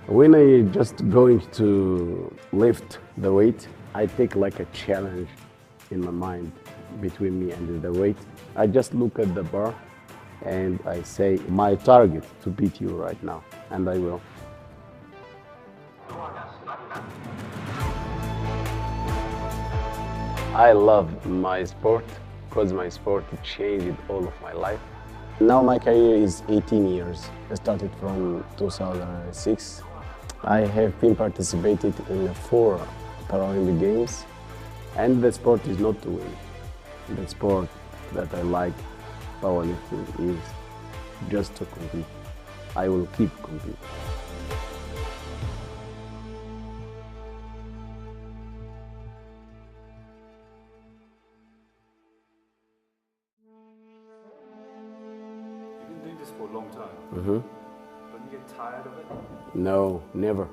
When I just going to lift the weight, I take like a challenge in my mind between me and the weight. I just look at the bar and I say my target to beat you right now, and I will. I love my sport because my sport changed all of my life. Now my career is 18 years. I started from 2006. I have been participated in 4 Paralympic Games, and the sport is not to win. The sport that I like, powerlifting, is just to compete. I will keep competing. You've been doing this for a long time. Mm-hmm. Don't you get tired of it? No, never.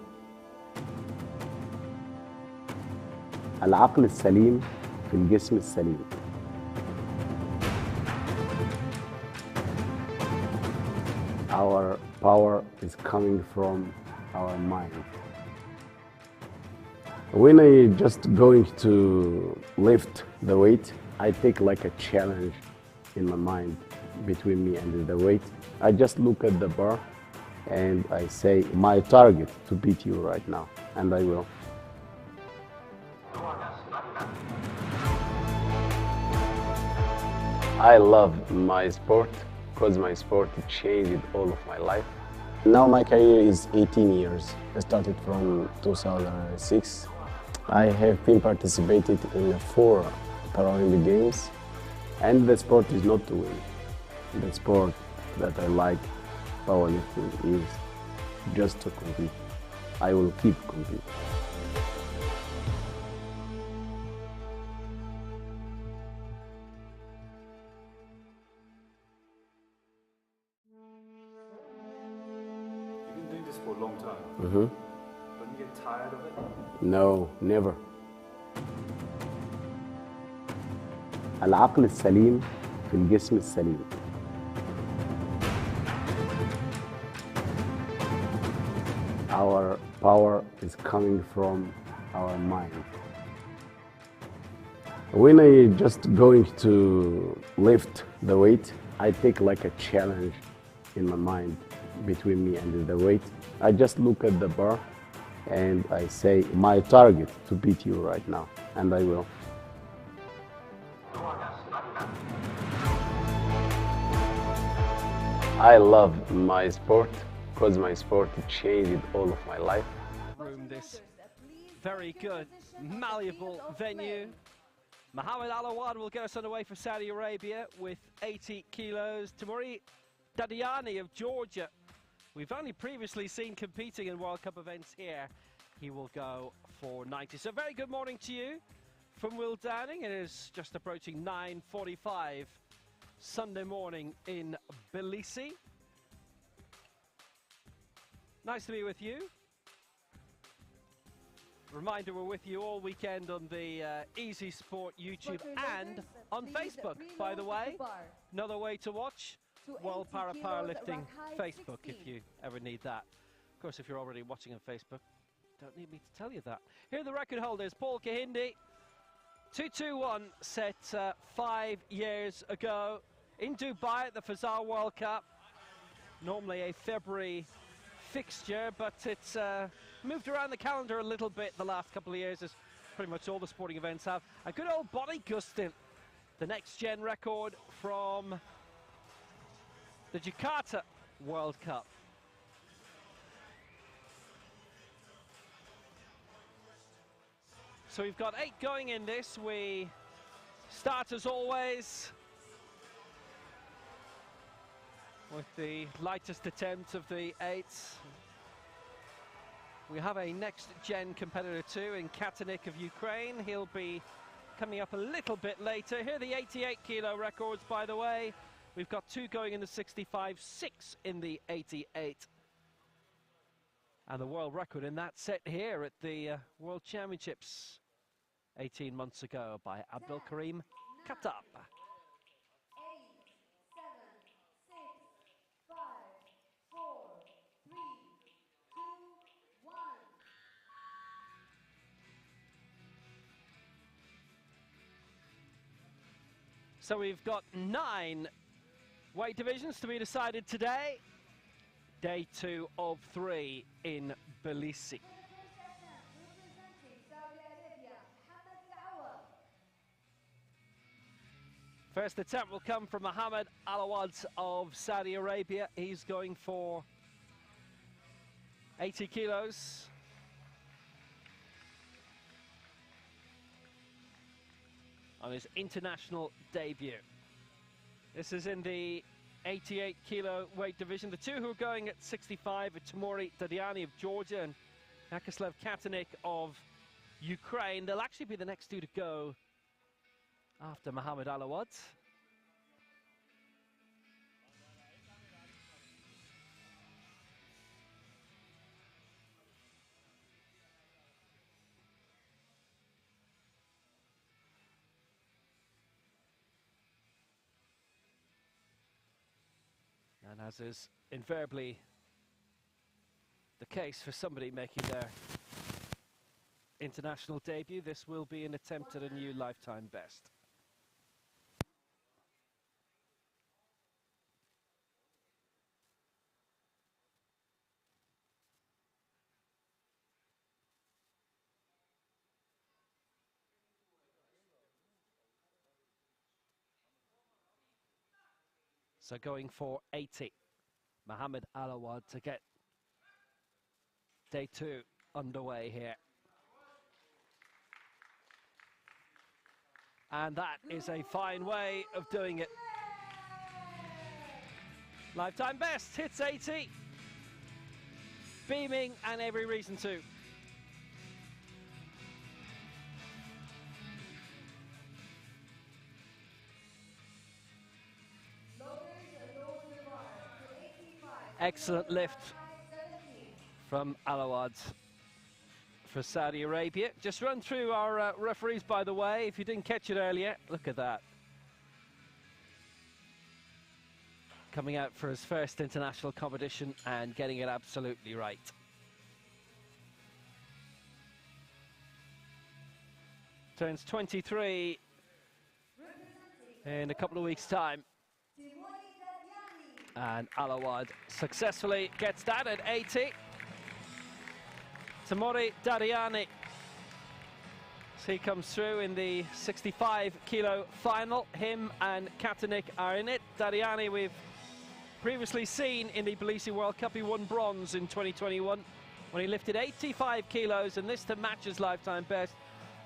العقل السليم في الجسم السليم. Our power is coming from our mind. When I just going to lift the weight, I take like a challenge in my mind between me and the weight. I just look at the bar and I say my target to beat you right now, and I will. I love my sport because my sport changed all of my life. Now my career is 18 years. I started from 2006. I have been participated in 4 Paralympic Games, and the sport is not to win. The sport that I like, powerlifting, is just to compete. I will keep competing. You've been doing this for a long time. Mm-hmm. Don't you get tired of it? No, never. العقل السليم في الجسم السليم. Our power is coming from our mind. When I just going to lift the weight, I take like a challenge in my mind between me and the weight. I just look at the bar and I say my target to beat you right now, and I will. I love my sport because my sport changed all of my life. Room this very good, malleable venue. Mohammed Alawad will get us underway for Saudi Arabia with 80 kilos. Timuri Dadiani of Georgia, we've only previously seen competing in World Cup events here. He will go for 90. So very good morning to you from Will Downing. It is just approaching 9:45 Sunday morning in Tbilisi. Nice to be with you. Reminder, we're with you all weekend on the Easy Sport YouTube and on Facebook, by the way. Another way to watch World Powerlifting Facebook if you ever need that. Of course, if you're already watching on Facebook, don't need me to tell you that. Here are the record holders. Paul Kahindi, 221, set 5 years ago in Dubai at the Fazal World Cup. Normally a February fixture, but it's moved around the calendar a little bit the last couple of years, as pretty much all the sporting events have. A good old Bonnie Gustin, the next gen record from the Jakarta World Cup. So we've got 8 going in this. We start as always with the lightest attempt of the 8. We have a next-gen competitor too in Katanik of Ukraine. He'll be coming up a little bit later. Here are the 88-kilo records, by the way. We've got 2 going in the 65, 6 in the 88. And the world record in that set here at the World Championships 18 months ago by Abdul Karim Khattab. 8, 7, 6, 5, 4, 3, 2, So we've got 9 weight divisions to be decided today. Day 2 of 3 in Tbilisi. First attempt will come from Mohammed Alawad of Saudi Arabia. He's going for 80 kilos. On his international debut. This is in the 88 kilo weight division. The two who are going at 65 are Timuri Dadiani of Georgia and Yakislav Katanik of Ukraine. They'll actually be the next two to go after Mohammed Alawad. And as is invariably the case for somebody making their international debut, this will be an attempt at a new lifetime best. So going for 80, Mohammed Alawad to get day 2 underway here. And that is a fine way of doing it. Lifetime best, hits 80. Beaming and every reason to. Excellent lift from Alawad for Saudi Arabia. Just run through our referees, by the way, if you didn't catch it earlier. Look at that. Coming out for his first international competition and getting it absolutely right. Turns 23 in a couple of weeks' time. And Alawad successfully gets that at 80. Timuri Dadiani. So he comes through in the 65 kilo final. Him and Katanik are in it. Dadiani we've previously seen in the Tbilisi World Cup. He won bronze in 2021 when he lifted 85 kilos, and this to match his lifetime best.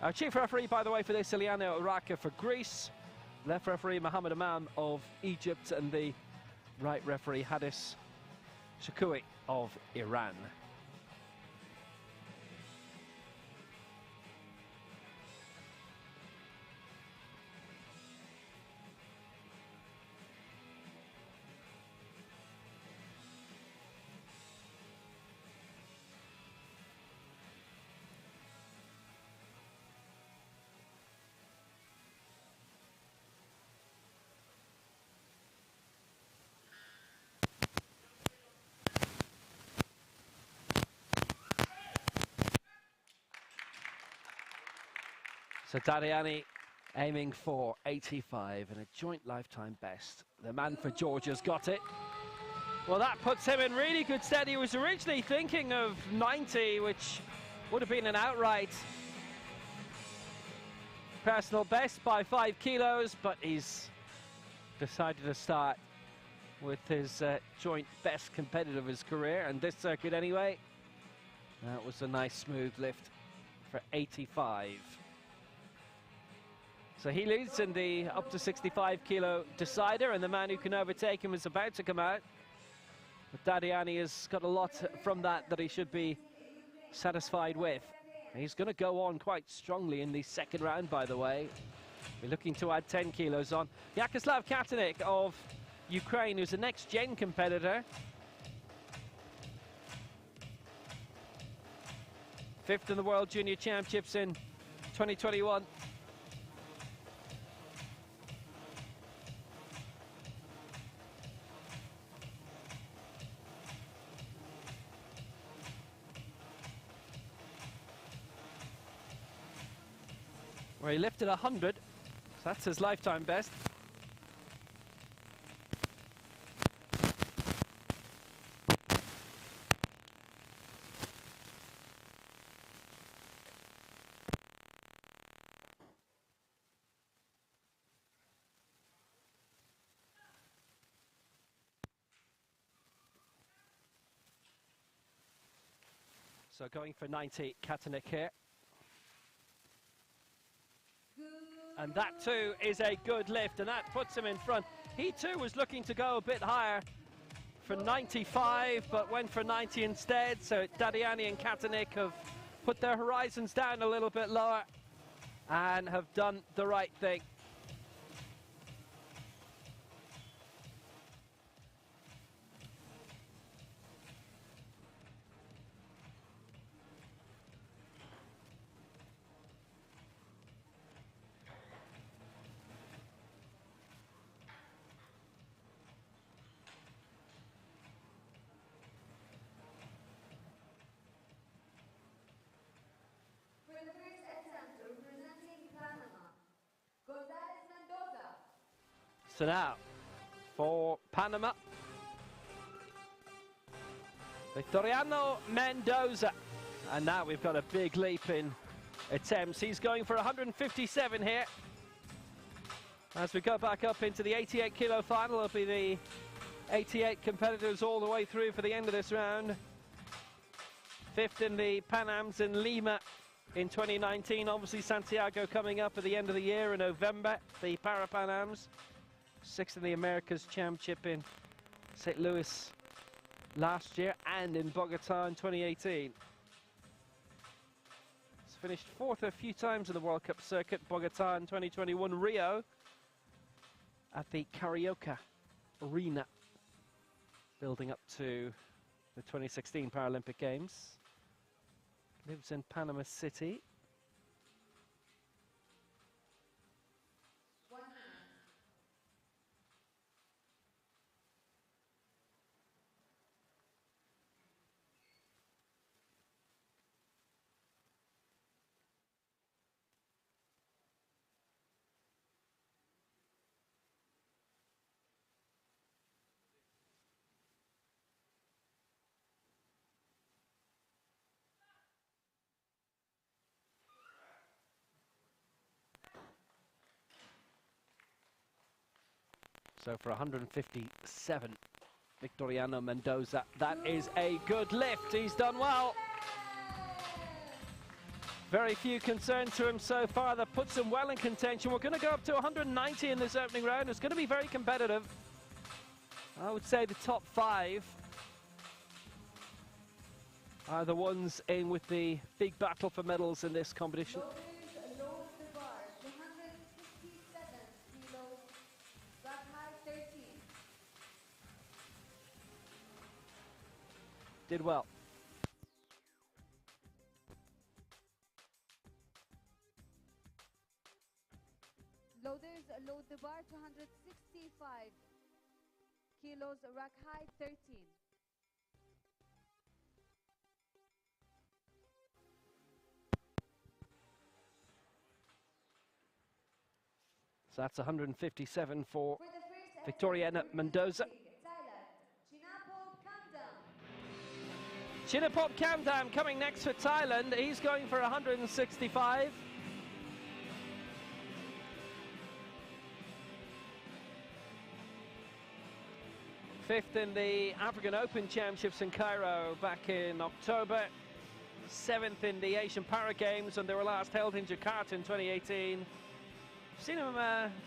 Our chief referee, by the way, for this, Iliana Raka for Greece. Left referee, Mohammed Imam of Egypt, and the right referee, Hadis Shakui of Iran. So Dadiani aiming for 85 and a joint lifetime best. The man for Georgia's got it. Well, that puts him in really good stead. He was originally thinking of 90, which would have been an outright personal best by 5 kilos, but he's decided to start with his joint best competitor of his career, and this circuit anyway. That was a nice smooth lift for 85. So he leads in the up to 65 kilo decider, and the man who can overtake him is about to come out. But Dadiani has got a lot from that he should be satisfied with. And he's going to go on quite strongly in the second round, by the way. We're looking to add 10 kilos on. Yakislav Katanik of Ukraine, who's a next-gen competitor. 5th in the World Junior Championships in 2021. Where he lifted 100, so that's his lifetime best. So going for 90, Katanec here. And that too is a good lift, and that puts him in front. He too was looking to go a bit higher for 95, but went for 90 instead. So Dadiani and Katanec have put their horizons down a little bit lower and have done the right thing. So now, for Panama, Victoriano Mendoza. And now we've got a big leap in attempts. He's going for 157 here. As we go back up into the 88 kilo final, it'll be the 88 competitors all the way through for the end of this round. Fifth in the Pan Ams in Lima in 2019. Obviously Santiago coming up at the end of the year in November, the Para Pan Ams. Sixth in the Americas Championship in St. Louis last year and in Bogota in 2018. He's finished fourth a few times in the World Cup circuit, Bogota in 2021, Rio at the Carioca Arena, building up to the 2016 Paralympic Games. Lives in Panama City. So for 157, Victoriano Mendoza, that is a good lift. He's done well. Very few concerns to him so far. That puts him well in contention. We're going to go up to 190 in this opening round. It's going to be very competitive. I would say the top five are the ones in with the big battle for medals in this competition. Did well. Loaders load the bar to 165 kilos, rack height 13. So that's 157 for Victoriano Mendoza. Chinapop Kamdam coming next for Thailand. He's going for 165. Fifth in the African Open Championships in Cairo back in October. Seventh in the Asian Para Games, and they were last held in Jakarta in 2018. Seen him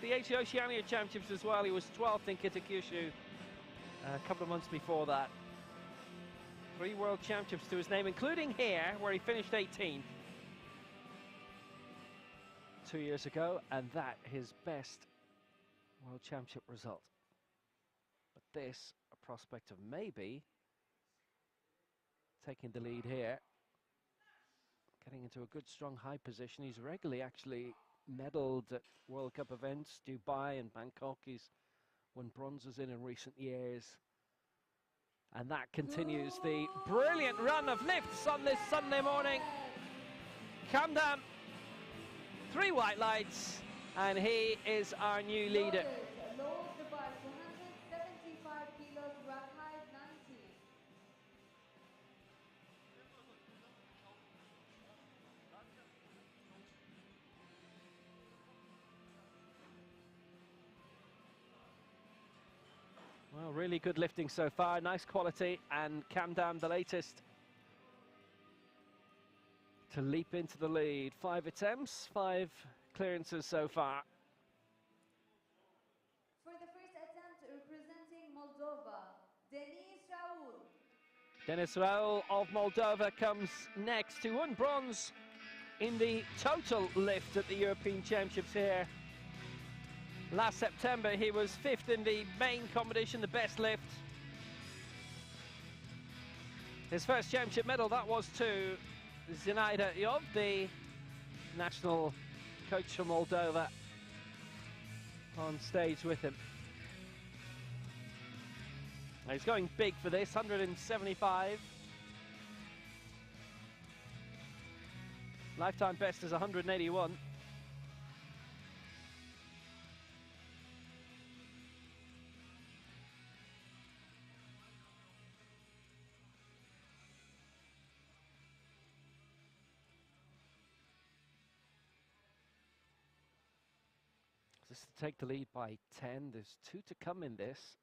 the Asia Oceania Championships as well. He was 12th in Kitakyushu a couple of months before that. 3 World Championships to his name, including here, where he finished 18th 2 years ago, and that his best World Championship result. But this, a prospect of maybe taking the lead here, getting into a good, strong, high position. He's regularly actually medalled at World Cup events, Dubai and Bangkok. He's won bronzes in recent years. And that continues the brilliant run of lifts on this Sunday morning. Kamdam, 3 white lights, and he is our new leader. Well, really good lifting so far, nice quality, and Kamdam, the latest to leap into the lead. 5 attempts, 5 clearances so far. For the first attempt, representing Moldova, Denis Raul. Denis Raul of Moldova comes next, who won bronze in the total lift at the European Championships here last September. He was 5th in the main competition, the best lift. His first championship medal, that was to Zinaida Iov, the national coach from Moldova, on stage with him. Now he's going big for this, 175. Lifetime best is 181. This is to take the lead by 10. There's 2 to come in this.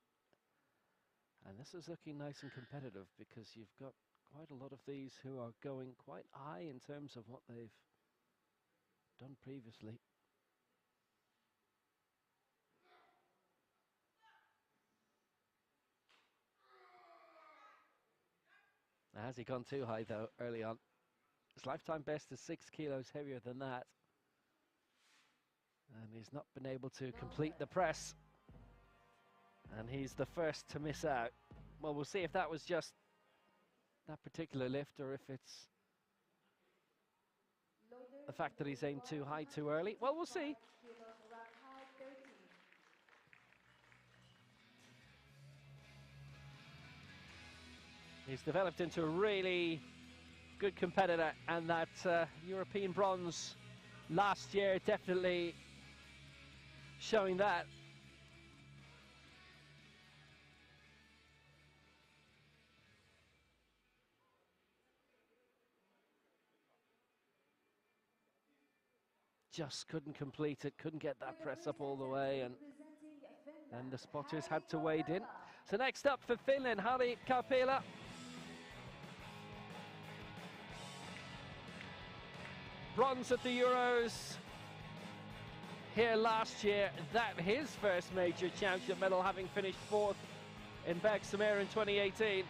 And this is looking nice and competitive because you've got quite a lot of these who are going quite high in terms of what they've done previously. Now, has he gone too high though early on? His lifetime best is 6 kilos heavier than that. And he's not been able to complete the press. And he's the first to miss out. Well, we'll see if that was just that particular lift or if it's the fact that he's aimed too high too early. Well, we'll see. He's developed into a really good competitor, and that European bronze last year definitely showing that. Just couldn't complete it, couldn't get that press up all the way, and then the spotters had to wade in. So next up for Finland, Harri Kaupila. Bronze at the Euros here last year. That his first major championship medal, having finished 4th in Bergsamir in 2018.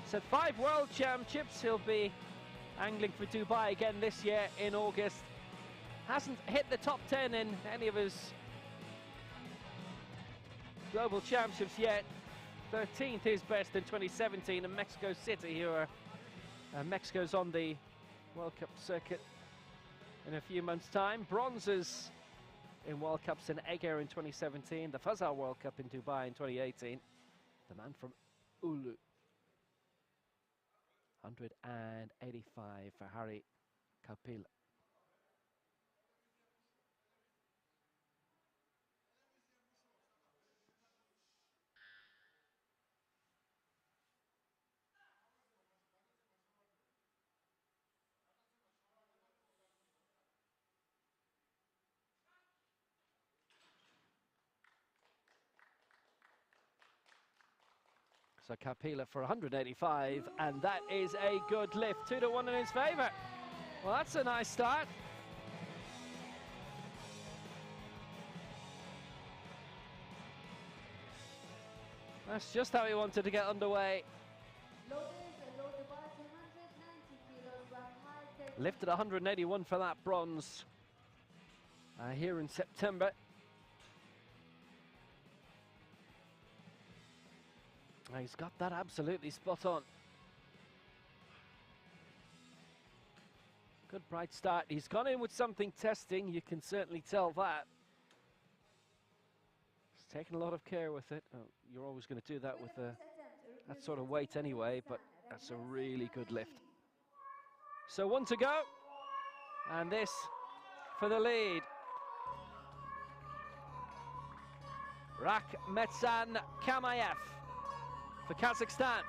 So 5 world championships. He'll be angling for Dubai again this year in August. Hasn't hit the top 10 in any of his global championships yet. 13th is best in 2017 in Mexico City. Here, Mexico's on the World Cup circuit in a few months' time. Bronzes in World Cups in Eger in 2017, the Futsal World Cup in Dubai in 2018. The man from Oulu. 185 for Harri Kaupila. So Kaupila for 185, and that is a good lift. 2-1 in his favour. Well, that's a nice start. That's just how he wanted to get underway. Lifted 181 for that bronze here in September. He's got that absolutely spot on. Good bright start. He's gone in with something testing, you can certainly tell that. He's taken a lot of care with it. Oh, you're always going to do that with that sort of weight anyway, but that's a really good lift. So 1 to go, and this for the lead. Rakhmetsan Kamayev for Kazakhstan.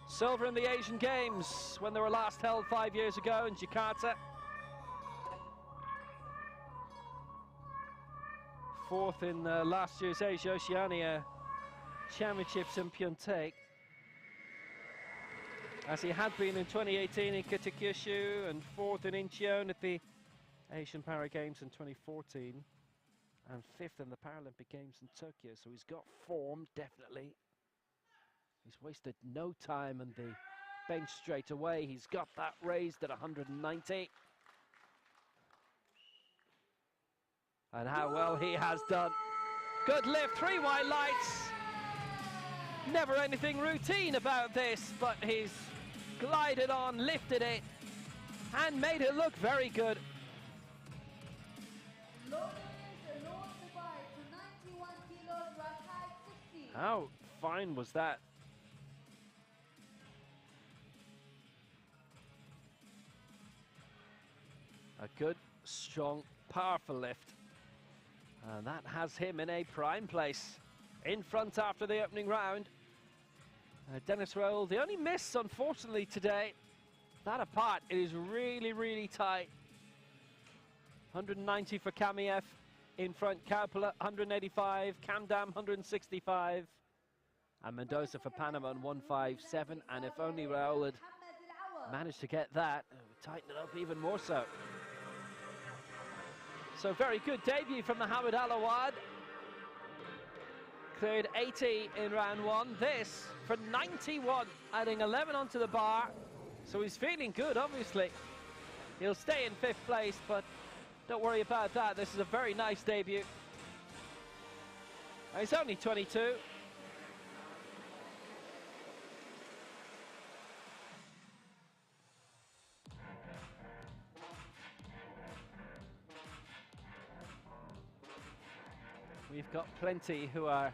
Silver in the Asian Games when they were last held 5 years ago in Jakarta. 4th in last year's Asia Oceania Championships in Pyeongtaek. as he had been in 2018 in Kitakyushu and 4th in Incheon at the Asian Para Games in 2014 and 5th in the Paralympic Games in Tokyo. So he's got form, definitely. He's wasted no time on the bench straight away. He's got that raised at 190. And how well he has done. Good lift, 3 white lights. Never anything routine about this, but he's glided on, lifted it, and made it look very good. How fine was that? A good, strong, powerful lift. And that has him in a prime place. In front after the opening round. Dennis Roll, the only miss, unfortunately, today. That apart, it is really, really tight. 190 for Kamiev. In front, Kaupala, 185. Kamdam, 165. And Mendoza for Panama on 157. And if only Raul had managed to get that, it would tighten it up even more so. So very good debut from Mohamed Alawad. Cleared 80 in round 1. This for 91, adding 11 onto the bar. So he's feeling good, obviously. He'll stay in 5th place, but don't worry about that. This is a very nice debut. And he's only 22. We've got plenty who are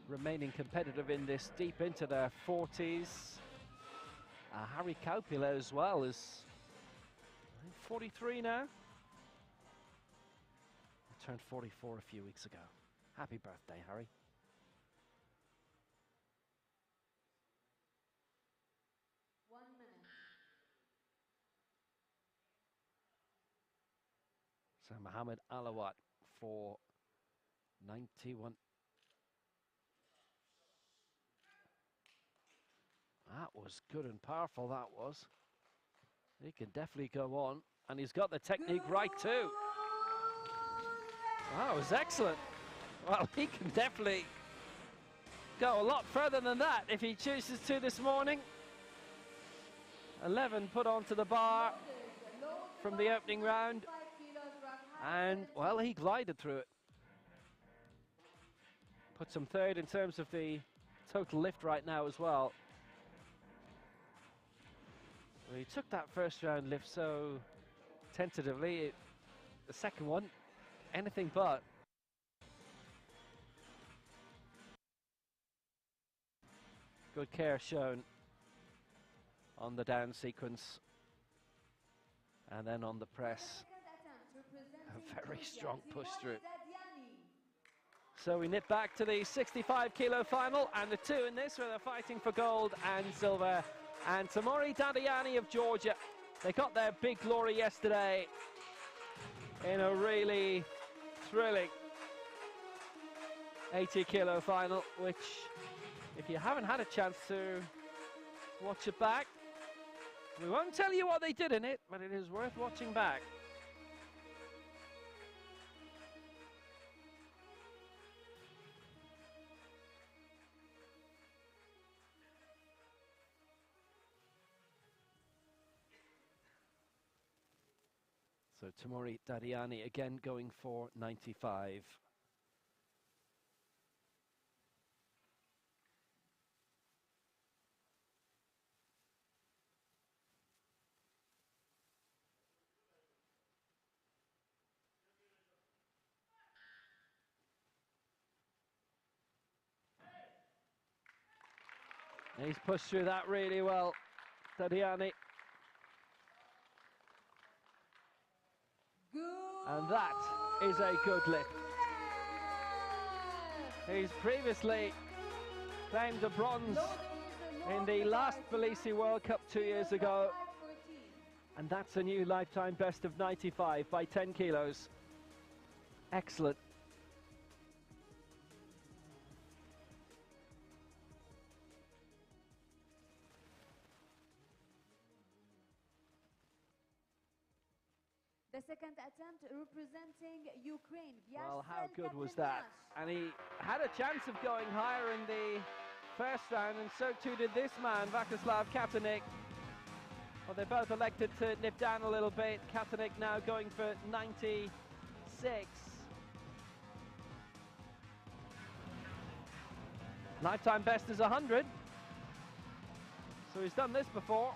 remaining competitive in this, deep into their 40s. Harry Kaupila as well is 43 now. He turned 44 a few weeks ago. Happy birthday, Harry. So Mohamed Alawat for 91. That was good and powerful, that was. He can definitely go on, and he's got the technique right too. That was excellent. Well, he can definitely go a lot further than that if he chooses to this morning. 11 put onto the bar from the opening round, and well, he glided through it. Puts him 3rd in terms of the total lift right now as well. Well, he took that first round lift so tentatively. The second one, anything but. Good care shown on the down sequence. And then on the press, a very strong push through. So we nip back to the 65 kilo final, and the 2 in this where they're fighting for gold and silver. And Tamori Dadiani of Georgia, they got their big glory yesterday in a really thrilling 80 kilo final, which if you haven't had a chance to watch it back, we won't tell you what they did in it, but it is worth watching back. So Tamori Dadiani again going for 95. He's pushed through that really well, Dadiani. And that is a good lift. He's previously claimed a bronze in the last Tbilisi World Cup 2 years ago. And that's a new lifetime best of 95 by 10 kilos. Excellent. The second attempt representing Ukraine. Well, how Vyashel good was that? Katanyash. And he had a chance of going higher in the first round, and so too did this man, Vacislav Katanich. Well, they both elected to nip down a little bit. Katanich now going for 96. Lifetime best is 100. So he's done this before.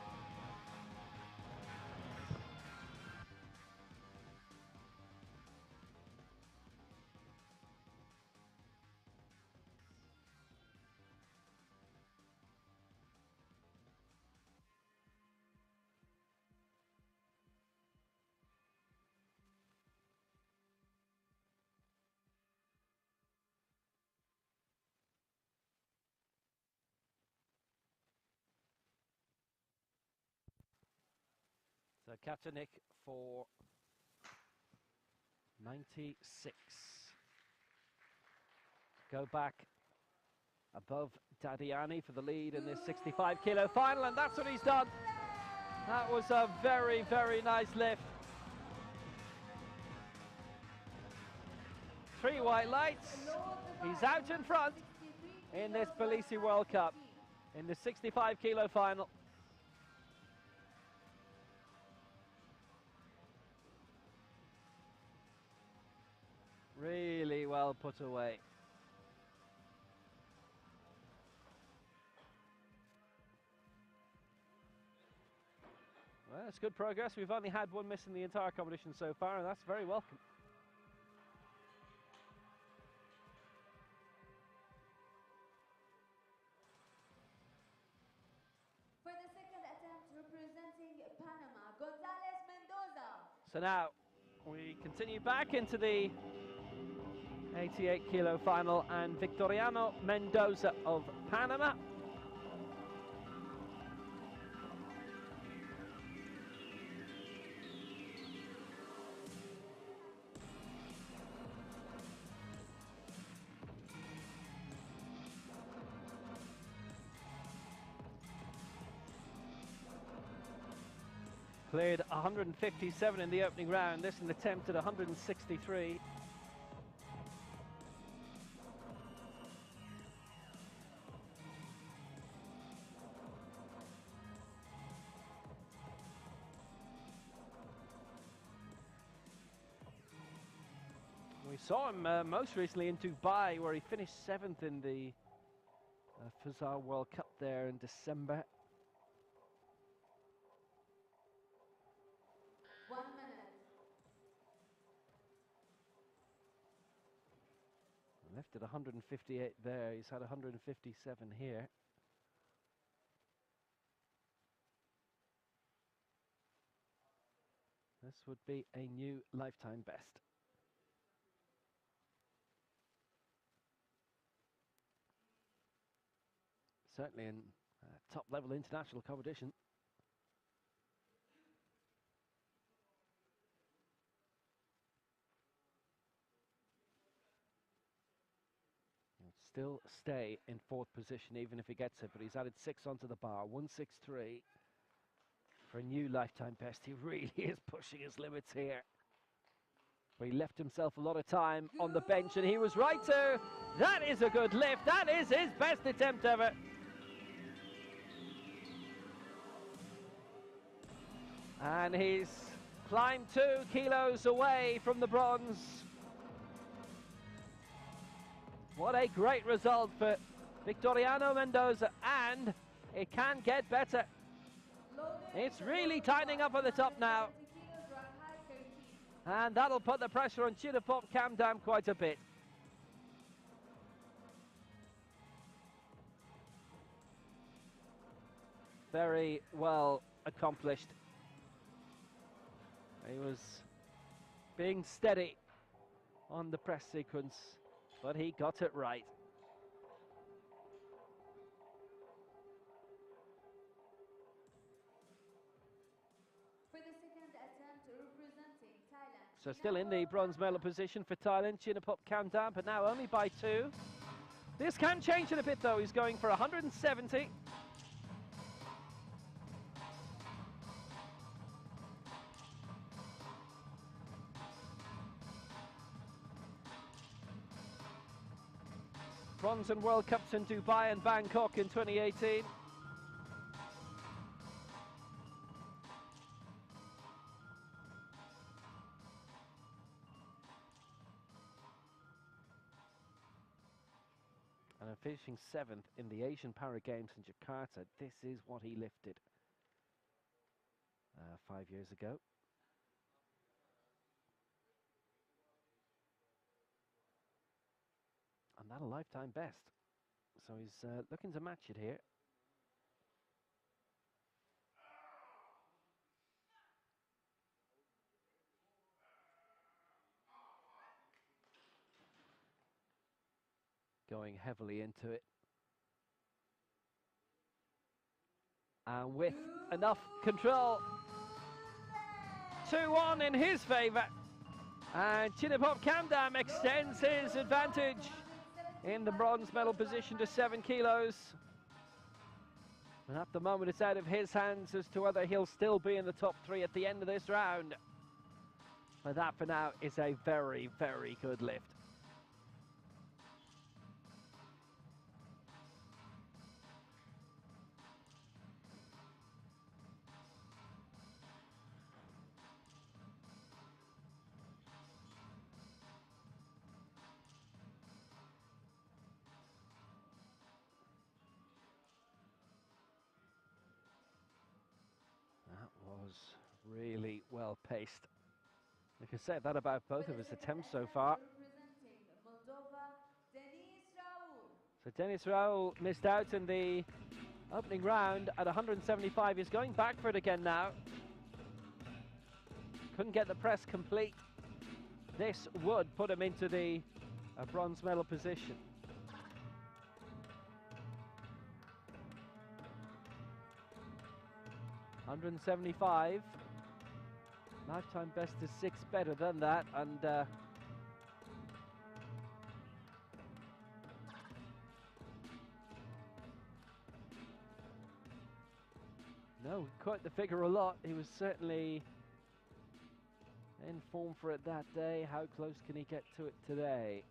So Katanich for 96. Go back above Dadiani for the lead in this 65 kilo final, and that's what he's done. That was a very, very nice lift. 3 white lights. He's out in front in this Tbilisi World Cup in the 65 kilo final. Really well put away. Well, it's good progress. We've only had one miss in the entire competition so far, and that's very welcome. For the second attempt representing Panama, Gonzalez Mendoza. So now we continue back into the 88 kilo final, and Victoriano Mendoza of Panama cleared 157 in the opening round. This an attempt at 163. We saw him most recently in Dubai, where he finished 7th in the Futsal World Cup there in December. 1 minute. Left at 158 there. He's had 157 here. This would be a new lifetime best. Certainly in top-level international competition. He'll still stay in 4th position even if he gets it, but he's added 6 onto the bar. 163 for a new lifetime best. He really is pushing his limits here. But he left himself a lot of time on the bench, and he was right to. That is a good lift. That is his best attempt ever. And he's climbed 2 kilos away from the bronze. What a great result for Victoriano Mendoza, and it can get better. It's really tightening up at the top now. And that'll put the pressure on Chirapov Kamdam quite a bit. Very well accomplished. He was being steady on the press sequence, but he got it right. For the second attempt representing Thailand. So still in the bronze medal position for Thailand, Chinapop Kamdam, but now only by 2. This can change it a bit though. He's going for 170. Bronze in World Cups in Dubai and Bangkok in 2018. And finishing 7th in the Asian Para Games in Jakarta. This is what he lifted 5 years ago. And that a lifetime best. So he's looking to match it here. Going heavily into it. And with enough control. 2-1 in his favour. And Chinapop Kamdam extends his advantage in the bronze medal position to 7 kilos. And at the moment it's out of his hands as to whether he'll still be in the top 3 at the end of this round. But that for now is a very, very good lift. That was really well paced. You can say that about both of his attempts so far. Representing Moldova, Denis Raul. So Denis Raul missed out in the opening round at 175. He's going back for it again now. Couldn't get the press complete. This would put him into the bronze medal position. $175. Lifetime best is 6 better than that, and no, quite the figure a lot. He was certainly in form for it that day. How close can he get to it today?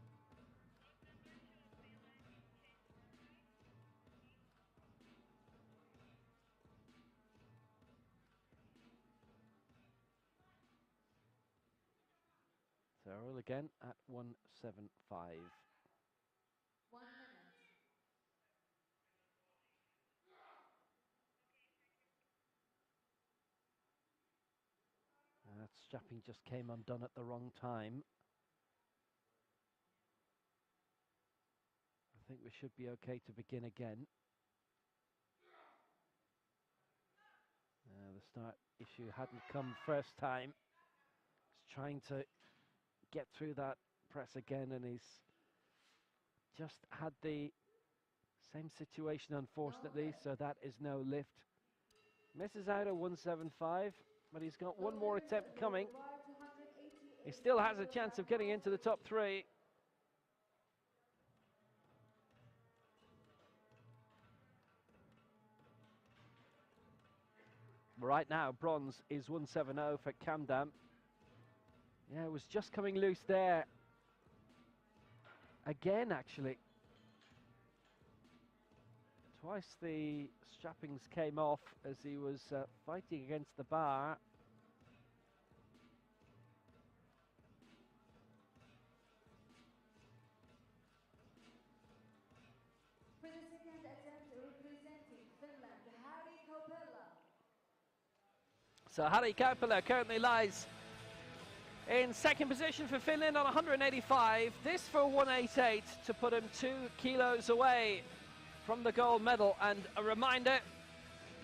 So Raul again at 175. 1 minute. That strapping just came undone at the wrong time. I think we should be okay to begin again. The start issue hadn't come first time. He's trying to get through that press again, and he's just had the same situation, unfortunately, so that is no lift. Misses out at 175, but he's got one more attempt coming. He still has a chance of getting into the top 3. Right now, bronze is 170 for Kamdam. Yeah, it was just coming loose there. Again, actually. Twice the strappings came off as he was fighting against the bar. For the second attempt representing Finland, Harry Kaupela. So Harry Kaupela currently lies in second position for Finland on 185. This for 188 to put him 2 kilos away from the gold medal. And a reminder,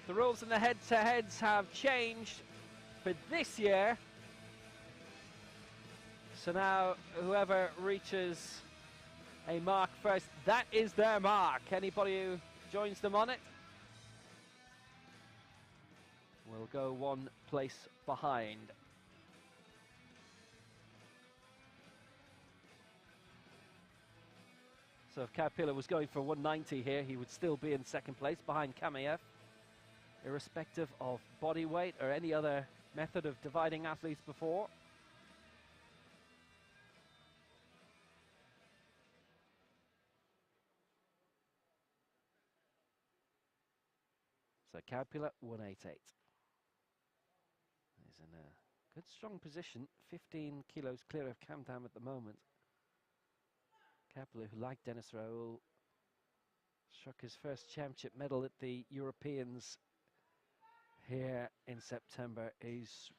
the rules in the head-to-heads have changed for this year. So now whoever reaches a mark first, that is their mark. Anybody who joins them on it will go 1 place behind. So if Kaupela was going for 190 here, he would still be in second place behind Kamayev, irrespective of body weight or any other method of dividing athletes before. So Kaupila 188. He's in a good strong position, 15 kilos clear of Kamdam at the moment. Kaupila, who like Dennis Raoul, struck his first championship medal at the Europeans here in September. He's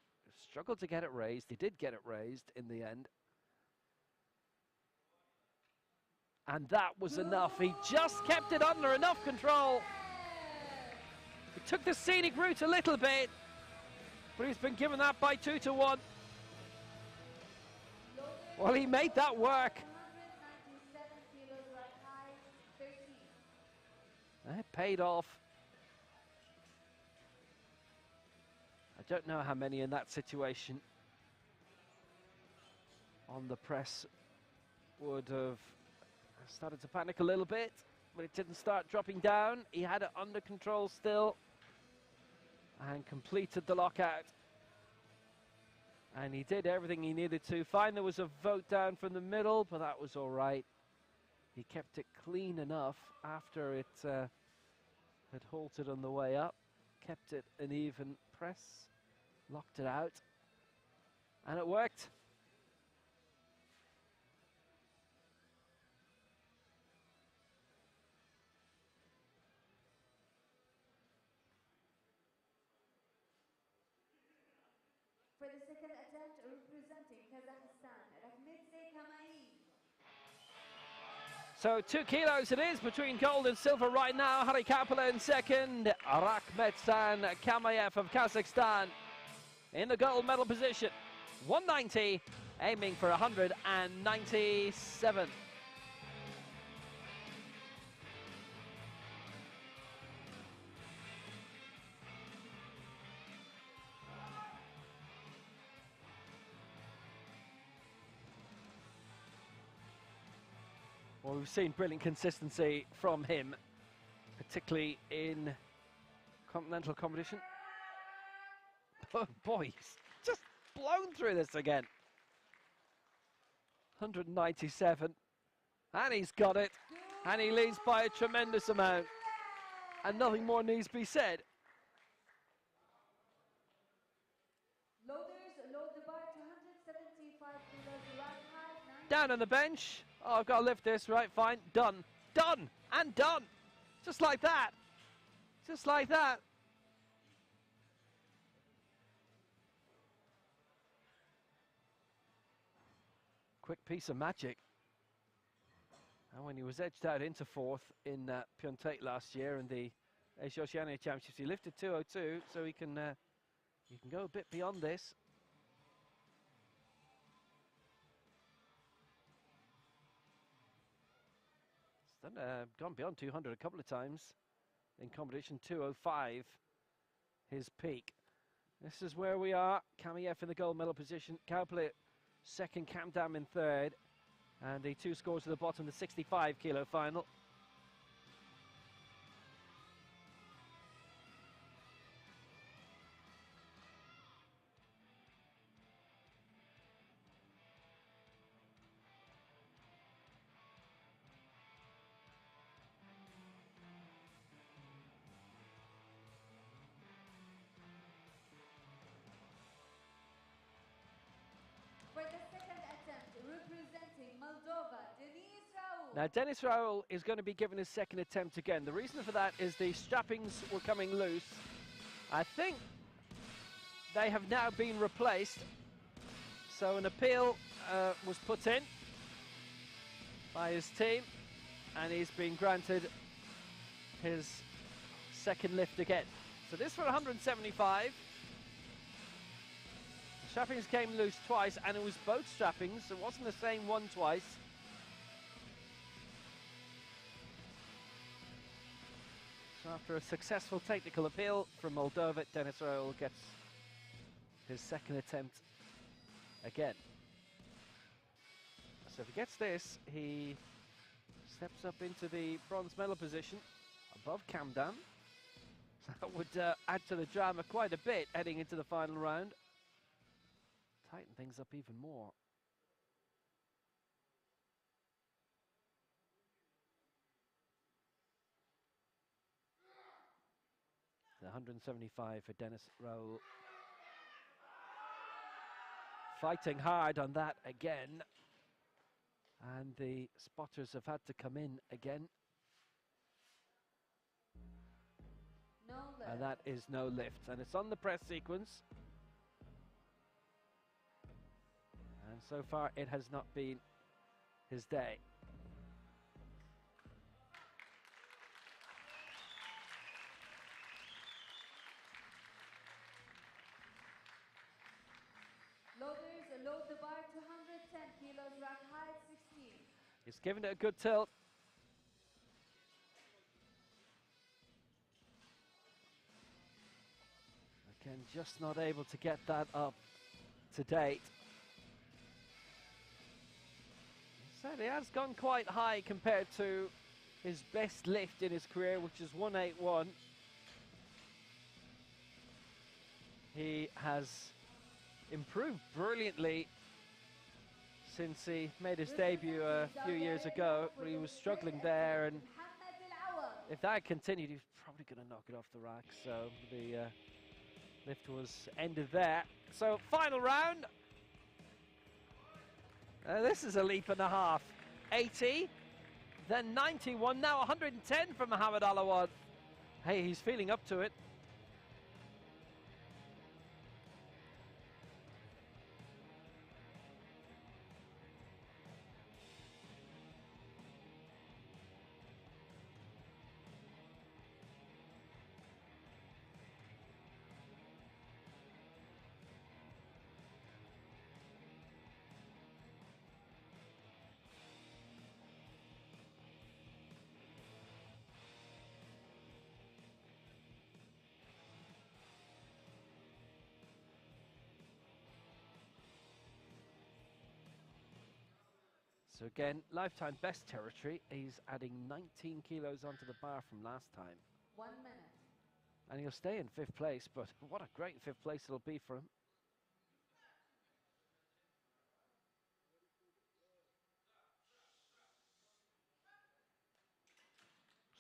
struggled to get it raised. He did get it raised in the end. And that was enough. He just kept it under enough control. He took the scenic route a little bit, but he's been given that by 2-1. Well, he made that work. 197 kilos right high, 13. It paid off. I don't know how many in that situation on the press would have started to panic a little bit, but it didn't start dropping down. He had it under control still and completed the lockout. And he did everything he needed to. Fine, there was a vote down from the middle, but that was all right. He kept it clean enough after it had halted on the way up. Kept it an even press, locked it out, and it worked. For the second attempt, representing Kazakhstan, Rahmetze Kamai. So 2 kilos it is between gold and silver right now. Hari Kaupila in second, Rakhmetsan Kamayev of Kazakhstan in the gold medal position. 190, aiming for 197. Well, we've seen brilliant consistency from him, particularly in continental competition. Oh boy, he's just blown through this again. 197, and he's got it, and he leads by a tremendous amount, and nothing more needs to be said. Loaders load the bar to 175 kilos right high, 9. Down on the bench. Oh, I've got to lift this, right, fine, done, done, and done. Just like that, just like that. Quick piece of magic. And when he was edged out into fourth in Pyeongtaek last year in the Asia Oceania Championships, he lifted 202, so he can go a bit beyond this. He's gone beyond 200 a couple of times in competition. 205, his peak. This is where we are. Kamayev in the gold medal position. Kaupila second, Kamdam in third. And the two scores at the bottom, the 65 kilo final. For the second attempt, representing Moldova, Dennis Raoul. Now, Dennis Raoul is going to be given his second attempt again. The reason for that is the strappings were coming loose. I think they have now been replaced. So an appeal was put in by his team, and he's been granted his second lift again. So this for 175. Strappings came loose twice, and it was both strappings. It wasn't the same one twice. So after a successful technical appeal from Moldova, Dennis Raoul gets his second attempt again. So if he gets this, he steps up into the bronze medal position above Kamdam. So that would add to the drama quite a bit heading into the final round. Tighten things up even more. The 175 for Dennis Raoul. Fighting hard on that again. And the spotters have had to come in again. No lift. And that is no lift. And it's on the press sequence. And so far it has not been his day. Loaders load the bar to 110 kilos, rack height 16. He's giving it a good tilt. Again, just not able to get that up to date. So he has gone quite high compared to his best lift in his career, which is 181. He has improved brilliantly since he made his debut a few years ago. He was struggling there, and if that continued, he was probably going to knock it off the rack. So the lift was ended there. So final round. This is a leap and a half. 80, then 91, now 110 from Mohammed Alawad. Hey, he's feeling up to it. So again, lifetime best territory. He's adding 19 kilos onto the bar from last time. 1 minute. And he'll stay in 5th place, but what a great 5th place it'll be for him.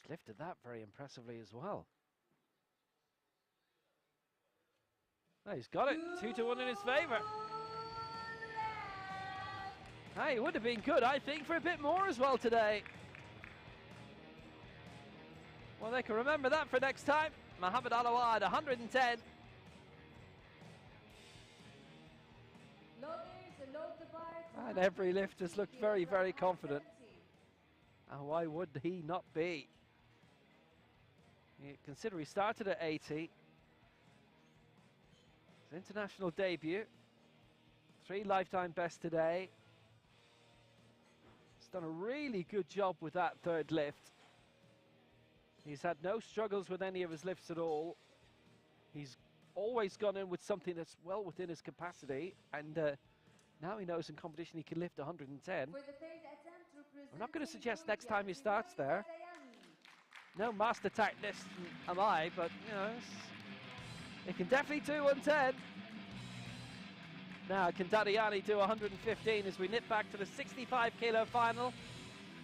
He's lifted that very impressively as well. Oh, he's got it. 2-1 in his favour. Hey, it would have been good, I think, for a bit more as well today. Well, they can remember that for next time. Mohammed Alawad, 110. And every lift has looked very, very confident. And why would he not be? You consider he started at 80. His international debut. 3 lifetime bests today. He's done a really good job with that 3rd lift. He's had no struggles with any of his lifts at all. He's always gone in with something that's well within his capacity, and now he knows in competition he can lift 110. I'm not going to suggest next time he starts there. No master tactist am I, but you know, he can definitely do 110. Now, can Dadiani do 115 as we nip back to the 65 kilo final?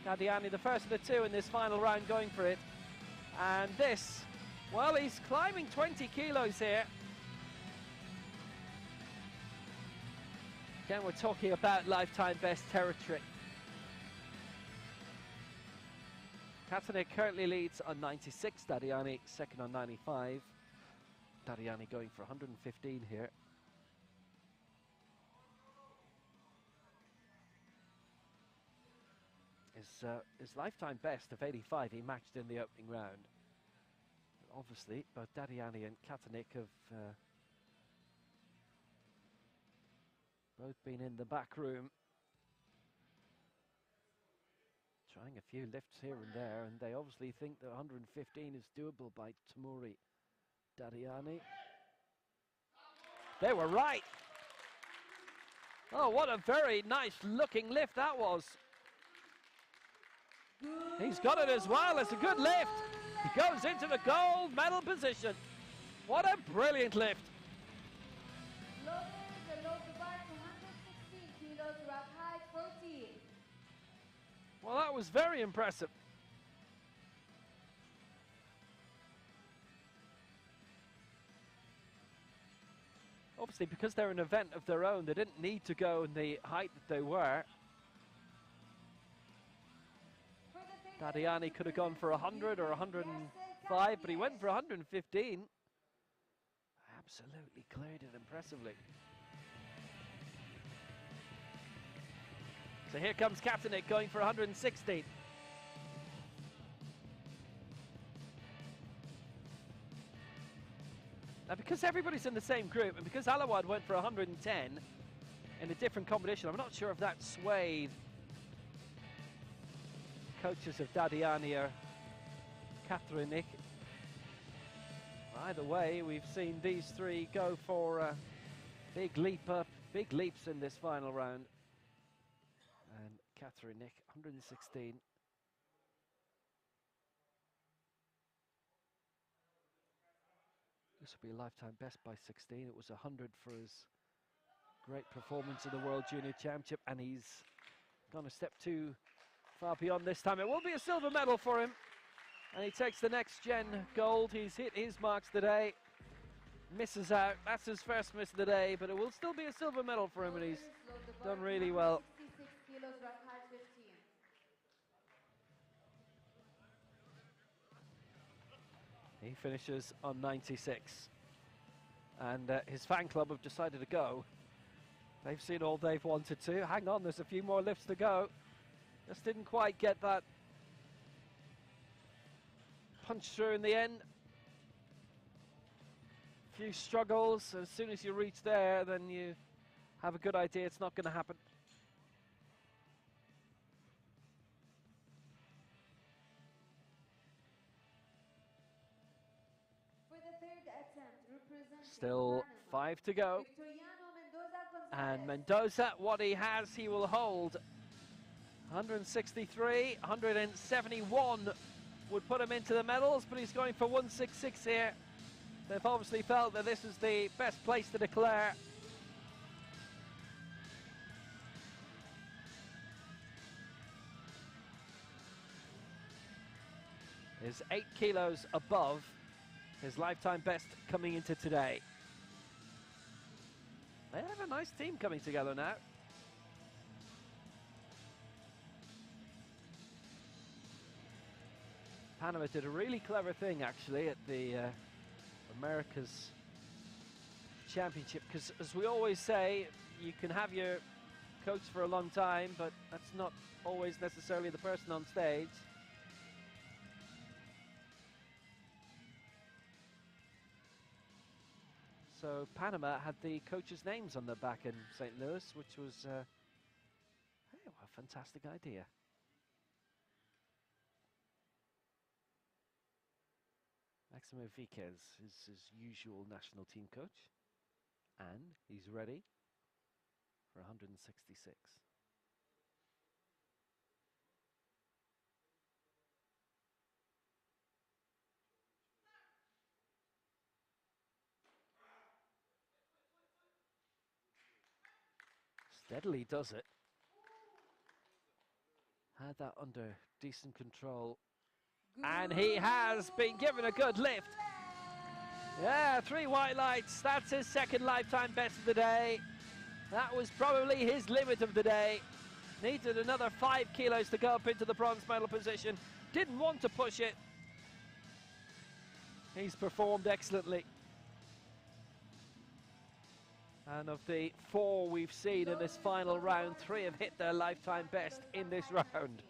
Dadiani, the first of the 2 in this final round, going for it. And this, well, he's climbing 20 kilos here. Again, we're talking about lifetime best territory. Katanek currently leads on 96, Dadiani second on 95. Dadiani going for 115 here. His lifetime best of 85 he matched in the opening round. Obviously, both Dadiani and Katanek have both been in the back room trying a few lifts here and there, and they obviously think that 115 is doable by Tamuri Dadiani. They were right. Oh, what a very nice looking lift that was. He's got it as well. It's a good lift. He goes into the gold medal position. What a brilliant lift. Loaders load the bar to 116 kilos, rack height 14. Well, that was very impressive. obviously, because they're an event of their own, they didn't need to go in the height that they were. Dadiani could have gone for 100 or 105, but he went for 115. Absolutely cleared it impressively. So here comes Kaepernick going for 116. Now, because everybody's in the same group, and because Alawad went for 110 in a different competition, I'm not sure if that swayed coaches of Dadiani or Kaepernick. Either way, we've seen these three go for a big leap up, big leaps in this final round. And Kaepernick, 116. This will be a lifetime best by 16. It was 100 for his great performance in the World Junior Championship, and he's gone a step too far beyond this time. It will be a silver medal for him, and he takes the next gen gold. He's hit his marks today, misses out. That's his first miss of the day, but it will still be a silver medal for him, and he's done really well. 66 kilos, right height 15. He finishes on 96, and his fan club have decided to go. They've seen all they've wanted to. Hang on, there's a few more lifts to go. Just didn't quite get that punch through in the end. A few struggles. As soon as you reach there, then you have a good idea it's not going to happen. For the third attempt, representing Still Panama, 5 to go. Victoriano Mendoza And Gonzalez. Mendoza, what he has, he will hold. 163, 171 would put him into the medals, but he's going for 166 here. They've obviously felt that this is the best place to declare. Is 8 kilos above his lifetime best coming into today. They have a nice team coming together now. Panama did a really clever thing actually at the America's Championship, because as we always say, you can have your coach for a long time, but that's not always necessarily the person on stage. So Panama had the coaches' names on the back in St. Louis, which was a fantastic idea. Maximo Viquez is his usual national team coach, and he's ready for 166. Steadily does it. Had that under decent control. And he has been given a good lift. Yeah, 3 white lights. That's his second lifetime best of the day. That was probably his limit of the day. Needed another 5 kilos to go up into the bronze medal position. Didn't want to push it. He's performed excellently. And of the 4 we've seen in this final round, 3 have hit their lifetime best in this round.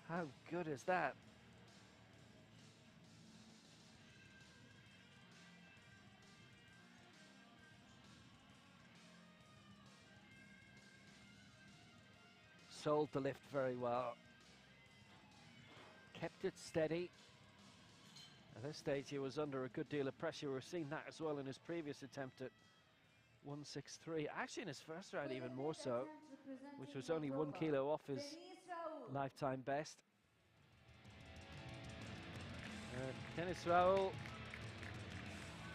How good is that? Sold the lift very well. Kept it steady. At this stage he was under a good deal of pressure. We've seen that as well in his previous attempt at 163. Actually in his first round even more so, which was only 1 kilo off his lifetime best. Dennis Raoul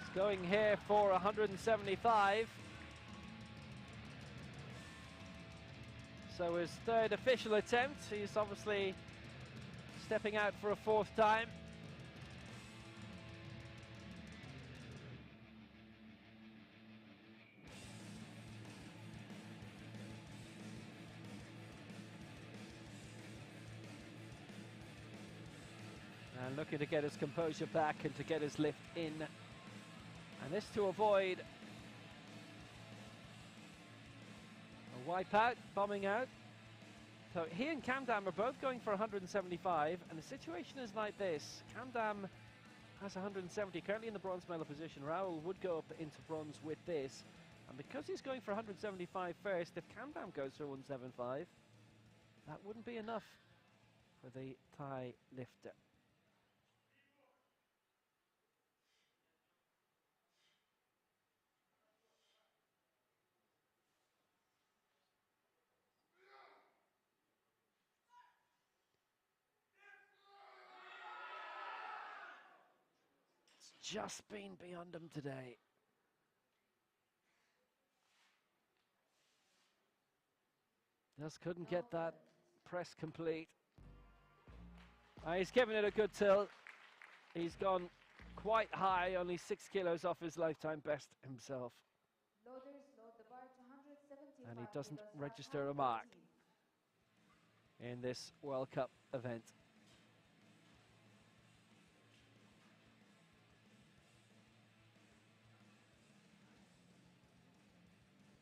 is going here for 175. So his third official attempt. He's obviously stepping out for a 4th time. And looking to get his composure back and to get his lift in. And this to avoid a wipeout, bombing out. So he and Kamdam are both going for 175, and the situation is like this. Kamdam has 170, currently in the bronze medal position. Raul would go up into bronze with this. And because he's going for 175 first, if Kamdam goes for 175, that wouldn't be enough for the Thai lifter. It's just been beyond him today. Just couldn't get that press complete. He's giving it a good tilt. He's gone quite high, only 6 kilos off his lifetime best himself. Loaders load the bar to 175 And he doesn't kilos, register a mark 14. in this World Cup event.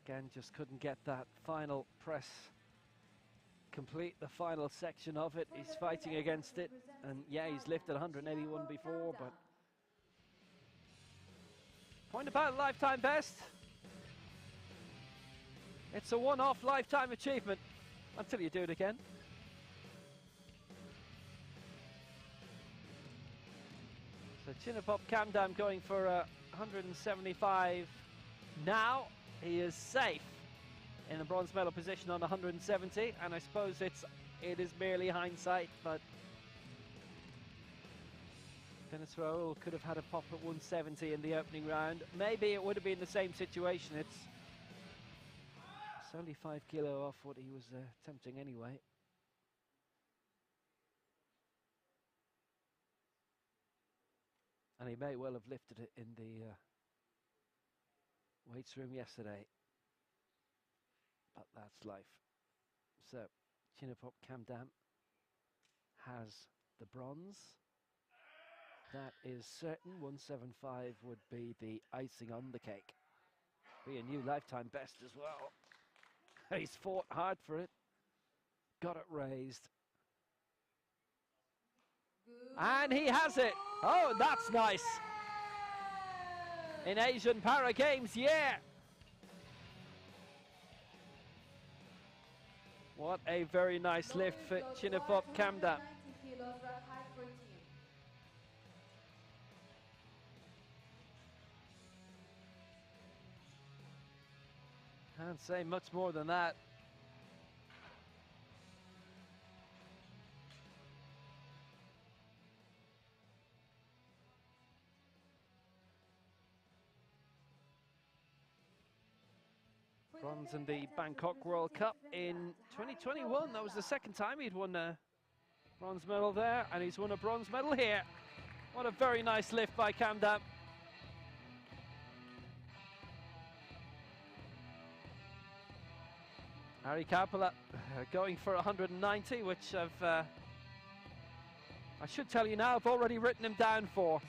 Again, just couldn't get that final press complete, the final section of it. He's fighting against it, and yeah, he's lifted 181 before, but point about lifetime best. It's a one-off lifetime achievement until you do it again. So Chinapop Kamdam going for 175 now. He is safe in the bronze medal position on 170, and I suppose it is merely hindsight, but Dennis Raul could have had a pop at 170 in the opening round. Maybe it would have been the same situation. It's only 5 kilo off what he was attempting anyway. And he may well have lifted it in the weights room yesterday. But that's life. So, Chinapop Kamdam has the bronze. That is certain. 175 would be the icing on the cake. Be a new lifetime best as well. He's fought hard for it. Got it raised. And he has it. Oh, that's nice. In Asian Para Games, yeah. What a very nice lift for Chinapop Kamdam. Can't say much more than that. Bronze in the Bangkok World Cup in 2021. That was the second time he'd won a bronze medal there, and he's won a bronze medal here. What a very nice lift by Kamdam. Harry Kaupala going for 190, which I should tell you now, I've already written him down for.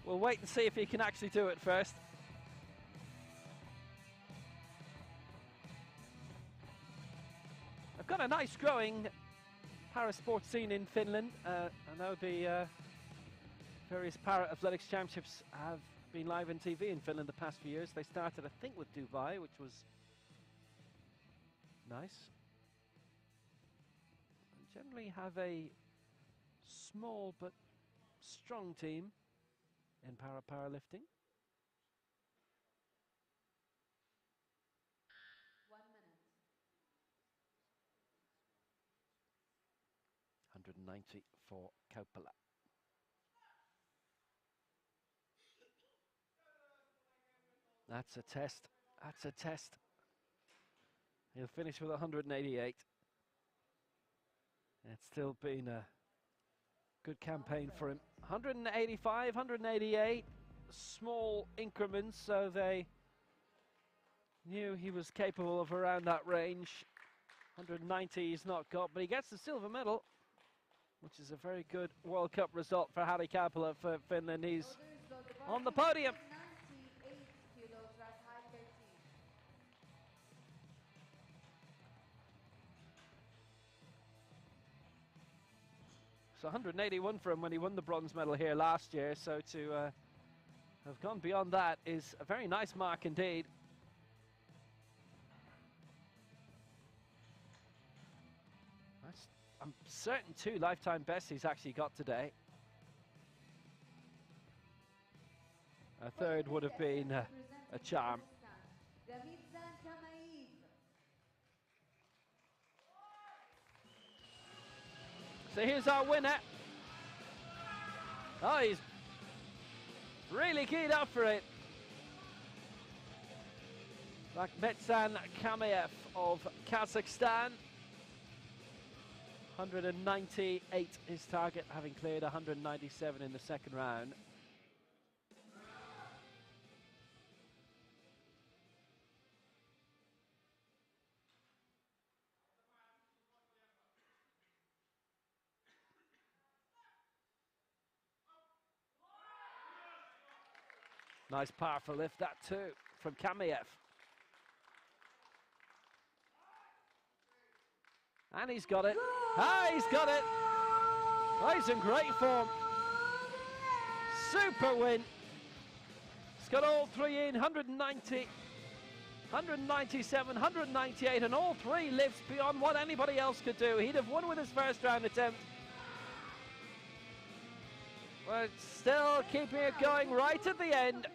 We'll wait and see if he can actually do it first. I've got a nice growing para-sport scene in Finland. I know the various para-athletics championships have been live on TV in Finland the past few years. They started, I think, with Dubai, which was nice. And generally have a small but strong team in para-powerlifting. 1 minute. 190 for Kaupala. That's a test. That's a test. He'll finish with 188. It's still been a good campaign for him. 185, 188, small increments, so they knew he was capable of around that range. 190 he's not got, but he gets the silver medal. which is a very good World Cup result for Harry Kapala for Finland. He's Shoulders low, the bar on the came podium. at 98 kilos, rack height 13. So 181 for him when he won the bronze medal here last year. So to have gone beyond that is a very nice mark indeed. That's, I'm certain, 2 lifetime bests he's actually got today. A third would have been a charm. So here's our winner. Oh, he's really keyed up for it. Rakhmetsan Kamayev of Kazakhstan. 198 his target, having cleared 197 in the second round. Nice powerful lift that too from Kamayev. And he's got it. Ah, he's got it. Oh, he's in great form. Super win. He's got all 3 in, 190, 197, 198, and all 3 lifts beyond what anybody else could do. He'd have won with his first round attempt. But still keeping it going right at the end.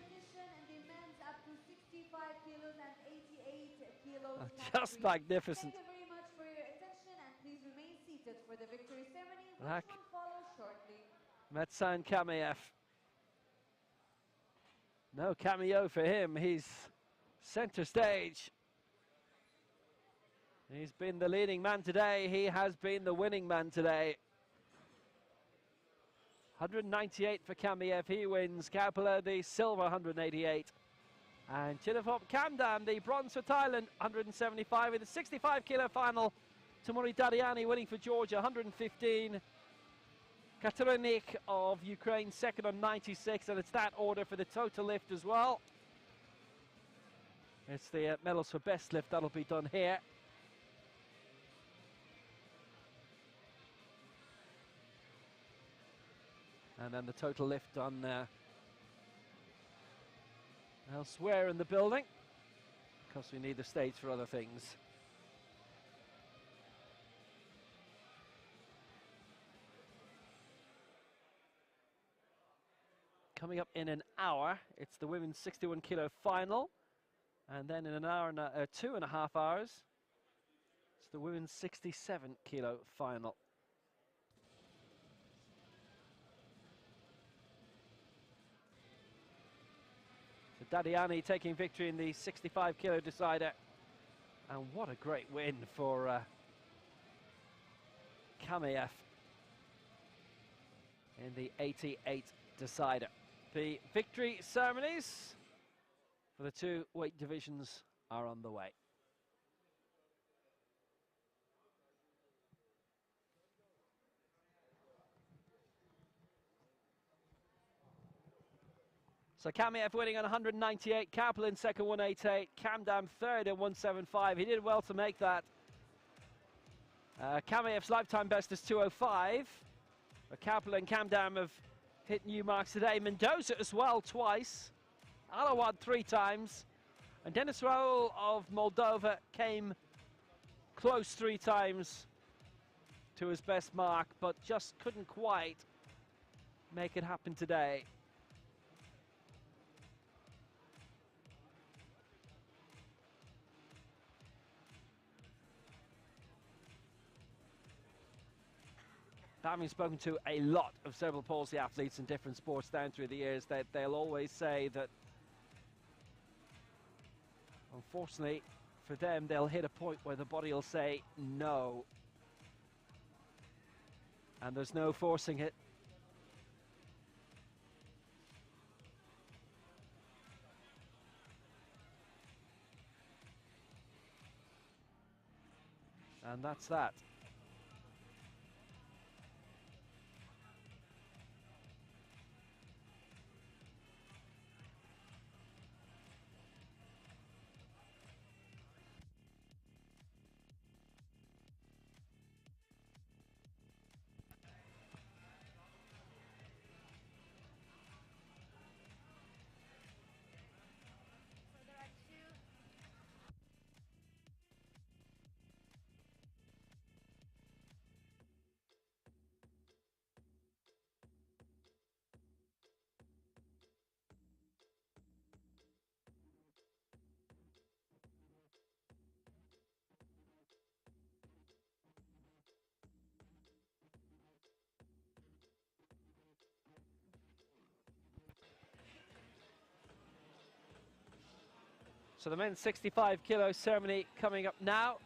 Just magnificent. Thank you very much for your attention, and please remain seated for the victory ceremony, which Back. will follow shortly. Metsan Kamayev. No cameo for him. He's center stage. He's been the leading man today. He has been the winning man today. 198 for Kamayev. He wins. Kapala the silver 188. And Chilifop Kamdam, the bronze for Thailand, 175 in the 65 kilo final. Tamuri Dadiani winning for Georgia, 115. Katerynik of Ukraine, second on 96, and it's that order for the total lift as well. It's the medals for best lift that'll be done here. And then the total lift done elsewhere in the building, because we need the stage for other things. Coming up in an hour, it's the women's 61 kilo final, and then in an hour and 2.5 hours, it's the women's 67 kilo final. So Dadiani taking victory in the 65 kilo decider, and what a great win for Kamayev in the 88 decider. The victory ceremonies for the 2 weight divisions are on the way. So Kamayev winning on 198, Kaplan second 188, Kamdam third at 175. He did well to make that. Kamayev's lifetime best is 205. Kaplan and Kamdam have hit new marks today. Mendoza as well twice. Alawad 3 times. And Denis Raoul of Moldova came close 3 times to his best mark, but just couldn't quite make it happen today. Having spoken to a lot of cerebral palsy athletes in different sports down through the years, that they'll always say that, unfortunately, for them, they'll hit a point where the body will say no. And there's no forcing it. And that's that. So the men's 65 kilo ceremony coming up now.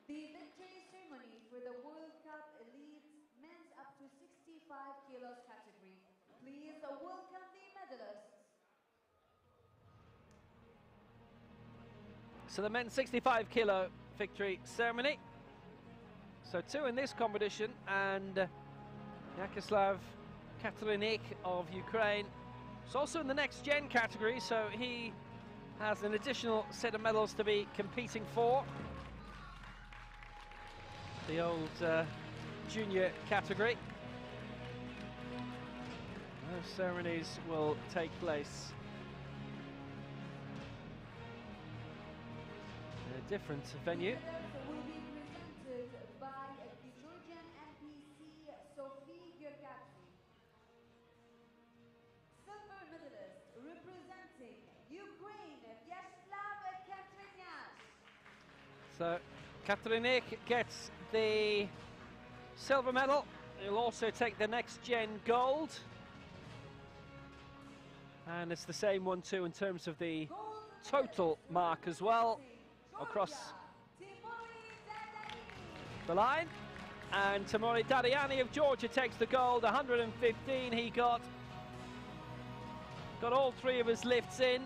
The victory ceremony for the World Cup Elite men's up to 65 kilos category. Please welcome the medalists. So the men's 65 kilo victory ceremony. So 2 in this competition, and Yakoslav Katrinik of Ukraine is also in the next gen category, so he has an additional set of medals to be competing for. The old junior category. Those ceremonies will take place in a different venue. The medals will be presented by the Georgian NPC Sophie Gergatsi. Silver medalist representing Ukraine, Vyacheslav Katrinyas. So Katrinik gets the silver medal. He'll also take the next gen gold. And it's the same one too in terms of the total mark as well across the line. And Timuri Dadiani of Georgia takes the gold, 115 he got all 3 of his lifts in.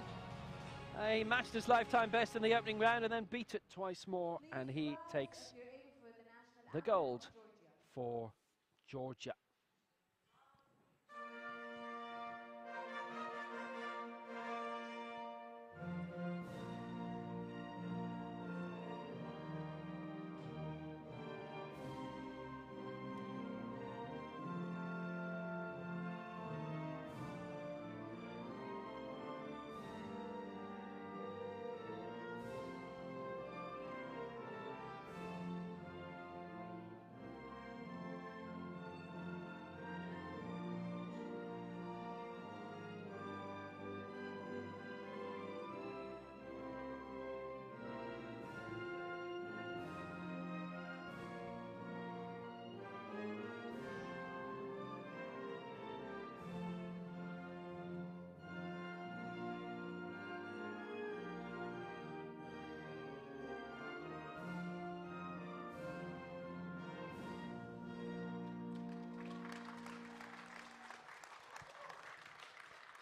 He matched his lifetime best in the opening round and then beat it twice more, and he takes the gold for Georgia.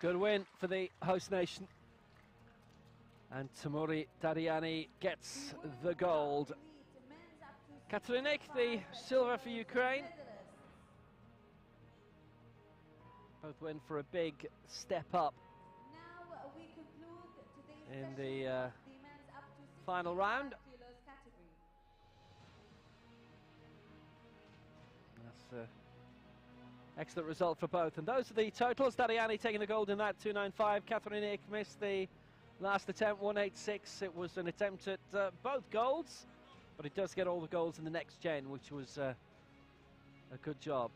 Good win for the host nation. And Timuri Dadiani gets the gold. Katrinik, the silver for Ukraine. Both win for a big step up in the final round. That's an excellent result for both. And those are the totals. Dadiani taking the gold in that, 295. Katrinik missed the last attempt, 186. It was an attempt at both golds, but it does get all the golds in the next gen, which was a good job.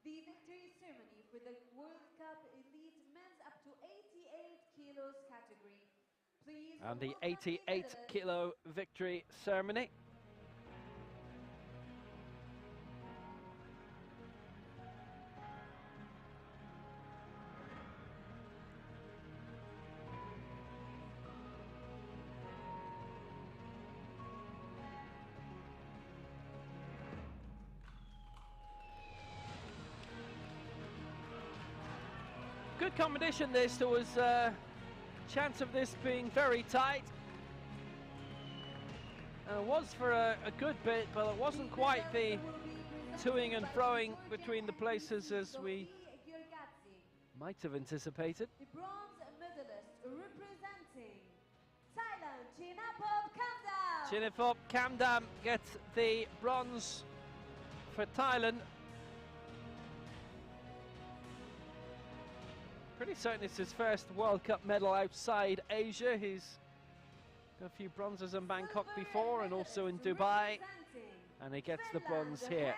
The victory ceremony for the World Cup Elite men's up to 88 kilos category. Please And the welcome 88 medalists. kilo victory ceremony. good competition this. There was a chance of this being very tight. And it was for a good bit, but it wasn't quite the toing and froing between the places as we might have anticipated. The bronze medalist representing Thailand, Chinapop Kamdam. Chinapop Kamdam gets the bronze for Thailand. Pretty certain it's his first World Cup medal outside Asia. He's got a few bronzes in Bangkok before and also in Dubai. And he gets the bronze here.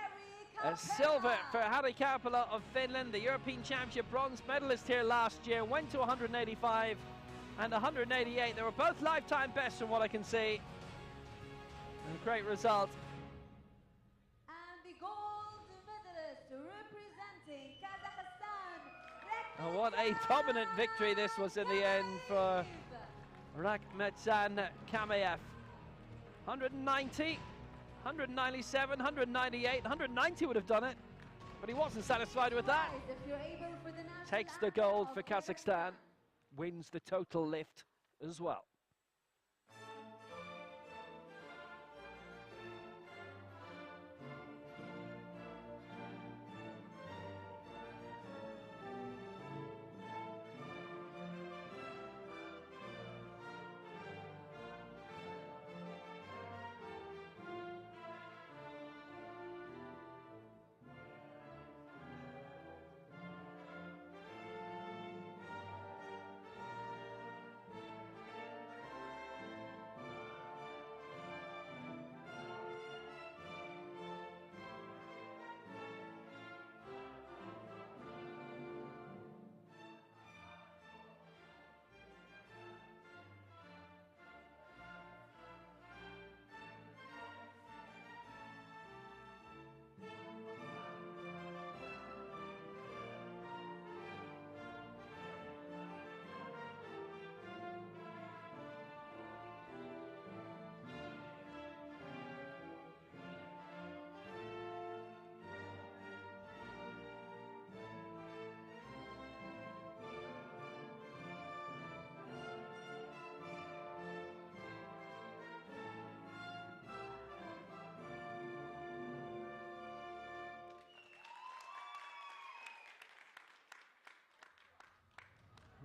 A silver for Harri Kaupala of Finland, the European Championship bronze medalist here last year. Went to 185 and 188. They were both lifetime bests from what I can see. And a great result. And the gold medalist representing Kazakhstan. And what a dominant victory this was in the end for Rakhmetsan Kamayev. 190. 197, 198, 190 would have done it, but he wasn't satisfied with that. Takes the gold for Kazakhstan, wins the total lift as well.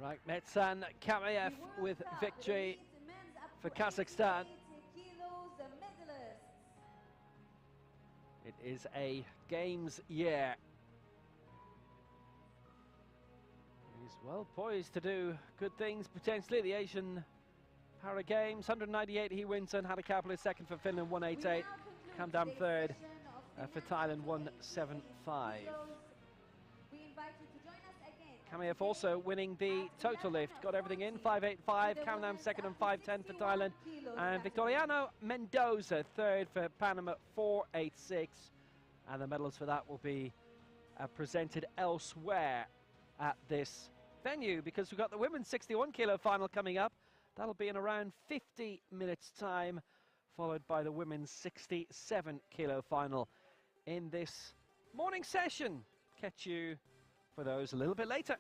Rakhmetsan Kamayev with victory for Kazakhstan. It is a Games year. He's well poised to do good things potentially at the Asian Para Games. 198 he wins, and Harri Kaupala is second for Finland, 188. Kamdam third for Thailand, 175. Kamayev also winning the total lift, got everything in, 585, Kamdam second and 510 for Thailand, and Victoriano Mendoza third for Panama, 486, and the medals for that will be presented elsewhere at this venue, because we've got the women's 61 kilo final coming up. That'll be in around 50 minutes time, followed by the women's 67 kilo final in this morning session. Catch you for those a little bit later.